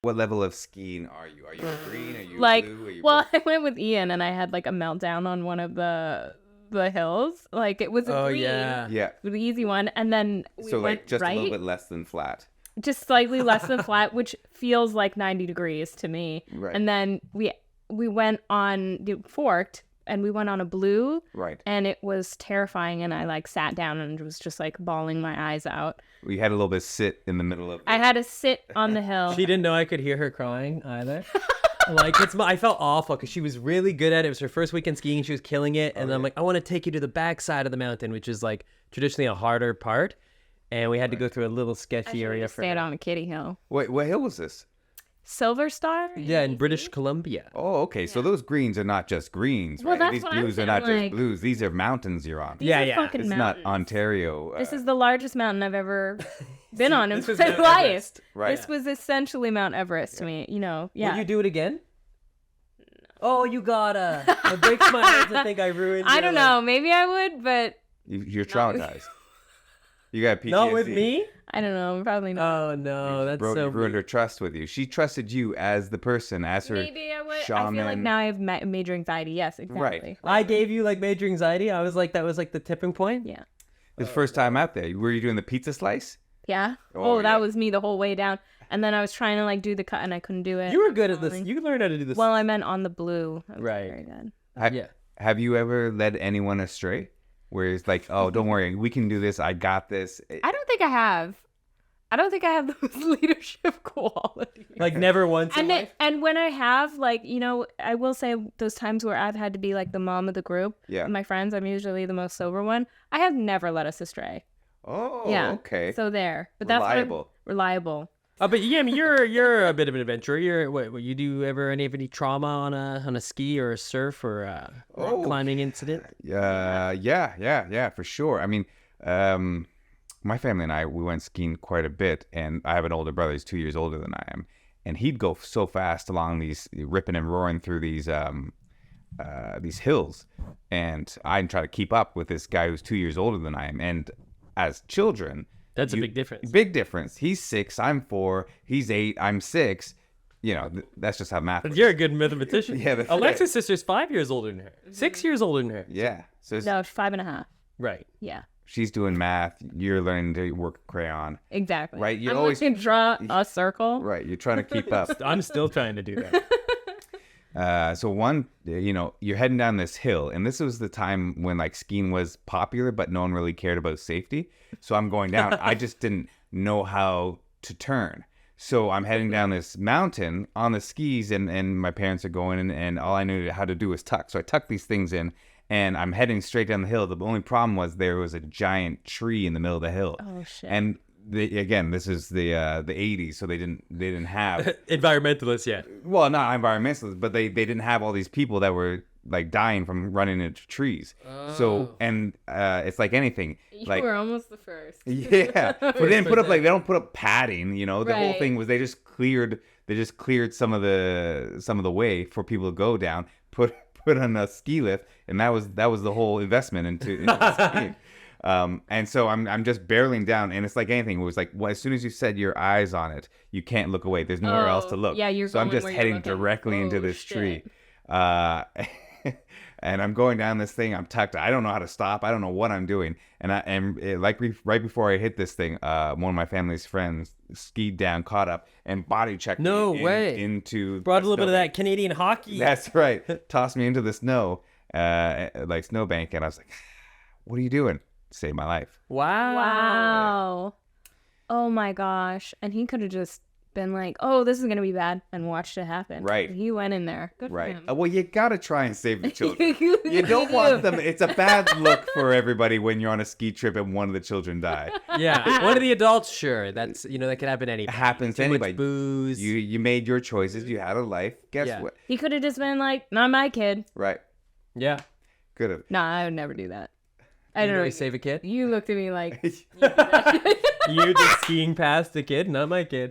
What level of skiing are you? Are you green? Are you Like, blue? Are you well, I went with Ian and I had like a meltdown on one of the hills. Like it was a green, Yeah. the easy one, and then we So went like just a right, little bit less than flat. just slightly less than flat, which feels like 90 degrees to me. Right. And then we went on forked, and we went on a blue. Right. And it was terrifying, and I like sat down and was just like bawling my eyes out. We had a little bit sit in the middle of. I had to sit on the hill. She didn't know I could hear her crying either. Like I felt awful because she was really good at it. It was her first weekend skiing. She was killing it. And I'm like, I want to take you to the back side of the mountain, which is like traditionally a harder part. And we had to go through a little sketchy area for stayed on a kiddie hill. Wait, what hill was this? Silver Star? Yeah, in British Columbia. Oh, okay. So those greens are not just greens, Well, right? that's These what I'm blues are saying, not just like- blues. These are mountains you're on. These Yeah, are yeah. fucking It's mountains. not Ontario. This is the largest mountain I've ever been on in this was my Mount life. Everest. Right. This was essentially Mount Everest to me, you know. Yeah. Will you do it again? Oh, you gotta. It breaks my heart to think I ruined I your don't life. know. Maybe I would, but You're traumatized. You got PTSD. Not with me? I don't know. Probably not. Oh, no. That's Bro, so you ruined mean. her trust with you. She trusted you as the person, as her Maybe I would. I shaman. feel like now I have major anxiety. Yes, exactly. Right. I gave you like major anxiety. I was like, that was like the tipping point. Yeah. His first time out there. Were you doing the pizza slice? Yeah. Oh, Oh, that yeah. was me the whole way down. And then I was trying to like do the cut and I couldn't do it. You were good at Falling. this. You learned how to do this. Well, I meant on the blue. I was Right. Very good. Yeah. Have you ever led anyone astray? Where it's like, oh, don't worry, we can do this. I got this. I don't think I have. I don't think I have those leadership qualities. Like never once in life. And when I have, like, you know, I will say those times where I've had to be like the mom of the group. Yeah. My friends, I'm usually the most sober one. I have never led us astray. Oh, Yeah. okay. So there. But that's what Reliable. reliable. But yeah, I mean, you're a bit of an adventurer. You're what you do ever any trauma on a ski or a surf or rock climbing incident? Yeah, for sure. I mean, my family and I, we went skiing quite a bit, and I have an older brother. He's 2 years older than I am, and he'd go so fast along these, ripping and roaring through these hills, and I'd try to keep up with this guy who's 2 years older than I am. And as children, That's a big difference. Big difference. He's 6, I'm 4. He's 8, I'm 6. You know, that's just how math But works. you're a good mathematician. Yeah, that's Alexa's sister's 5 years older than her. 6 years older than her. Yeah. So No, 5.5. Right. Yeah. she's doing math. You're learning to work a crayon. Exactly. Right, you I'm always- looking to draw a circle. Right. You're trying to keep up. I'm still trying to do that. So you're heading down this hill, and this was the time when like skiing was popular, but no one really cared about safety. So I'm going down. I just didn't know how to turn. So I'm heading down this mountain on the skis, and my parents are going, and all I knew how to do was tuck. So I tucked these things in, and I'm heading straight down the hill. The only problem was there was a giant tree in the middle of the hill. Oh, shit. And again, this is the 80s, so they didn't have. Environmentalists, yeah. Well, not environmentalists, but they didn't have all these people that were like dying from running into trees. So, and it's like anything. You Like, were almost the first. yeah, but they didn't put up they don't put up padding. You know, the whole Right. thing was they just cleared some of the way for people to go down. Put on a ski lift, and that was the whole investment into skiing. And so I'm just barreling down, and it's like anything. It was like, well, as soon as you set your eyes on it, you can't look away. There's nowhere else to look. Yeah, you're so I'm going just where you're heading looking. directly into Oh, this shit. tree. And I'm going down this thing. I'm tucked. I don't know how to stop. I don't know what I'm doing. And right before I hit this thing, one of my family's friends skied down, caught up, and body checked No me way. into Brought a the little bit of snowbank. that Canadian hockey. That's right. Tossed me into the snow, like snowbank, and I was like, "What are you doing?" Saved my life. Wow. Wow. Oh my gosh. And he could have just been like, oh, this is going to be bad, and watched it happen. Right. He went in there. Good Right. for him. Well, you gotta try and save the children. You You don't want do. them. It's a bad look for everybody when you're on a ski trip and one of the children die. Yeah. One of the adults, sure. That's, that could happen to anybody. It happens to Too much anybody. booze. You made your choices. You had a life. Guess Yeah. what? He could have just been like, not my kid. Right. Yeah. Could have. Nah, I would never do that. I You don't know. really save a kid? You looked at me like, You just skiing past the kid? Not my kid.